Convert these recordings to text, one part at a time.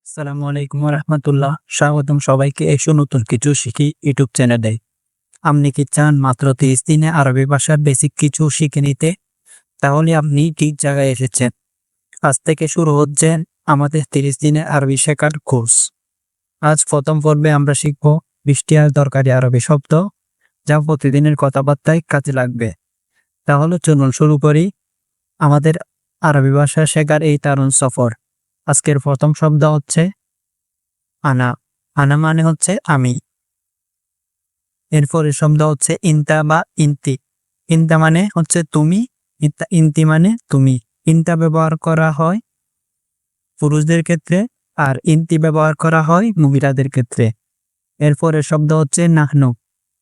আসসালামু আলাইকুম রহমতুল্লাহ। স্বাগতম সবাইকে এসো নতুন কিছু শিখি ইউটিউব চ্যানেলে। আপনি কি চান মাত্র 30 দিনে আরবি ভাষার বেসিক কিছু শিখে নিতে? তাহলে আপনি ঠিক জায়গায় এসেছেন। আজ থেকে শুরু হচ্ছে আমাদের 30 দিনে আরবি শেখার কোর্স। আজ প্রথম পর্বে আমরা শিখব 20টি দরকারি আরবি শব্দ, যা প্রতিদিনের কথাবার্তায় কাজে লাগবে। তাহলে চলুন শুরু করি আমাদের আরবি ভাষা শেখার এই দারুণ সফর। আজকের প্রথম শব্দ হচ্ছে আনা। আনা মানে হচ্ছে আমি। এরপরে শব্দ হচ্ছে ইনতা বা ইনতি। ইনতা মানে হচ্ছে তুমি, ইনতি মানে তুমি। ইনতা ব্যবহার করা হয় পুরুষদের ক্ষেত্রে, আর ইনতি ব্যবহার করা হয় মহিলাদের ক্ষেত্রে। এরপরে শব্দ হচ্ছে নাহনু।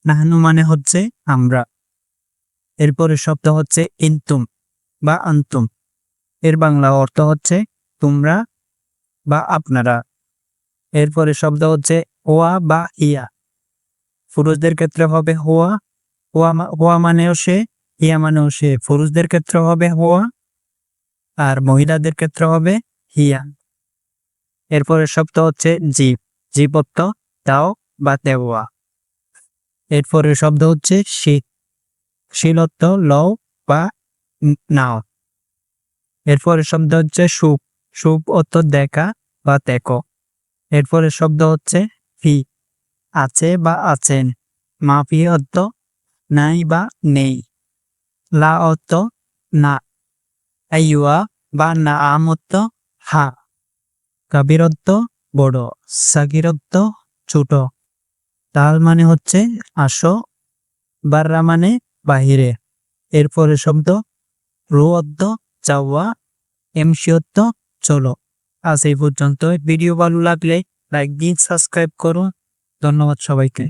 নাহনু মানে হচ্ছে আমরা। এরপরে শব্দ হচ্ছে ইনতুম বা আনতুম। এর বাংলা অর্থ হচ্ছে তোমরা বা আপনারা। এরপরে শব্দ হচ্ছে ওয়া বা ইয়া। পুরুষদের ক্ষেত্রে হবে হোয়া। হোয়া মানেও সে, ইয়া মানেও সে। পুরুষদের ক্ষেত্রে হবে হোয়া, আর মহিলাদের ক্ষেত্রে হবে হিয়া। এরপরে শব্দ হচ্ছে জীব। জীব অর্থ দাও বা দেওয়া। এরপরে শব্দ হচ্ছে শীত। শীল অর্থ লও বা নাও। এরপরে শব্দ হচ্ছে সুপ। সুপ অর্থ দেখা বা দেখো। এরপরে শব্দ হচ্ছে ফি। আছে বা আছেন। মাফি অর্থ নাই বা নেই। লা অর্থ না। আইয়ুয়া বা নাআম অর্থ হা। কাবির অর্থ বড়। সাগির অর্থ ছোট। তাল মানে হচ্ছে আসো। বাররা মানে বাহিরে। এরপরে শব্দ রু অর্থ চাওয়া। এমসি অর্থ চলো। আজ এই পর্যন্ত। ভিডিও ভালো লাগলে লাইক দিন, সাবস্ক্রাইব করুন। ধন্যবাদ সবাইকে।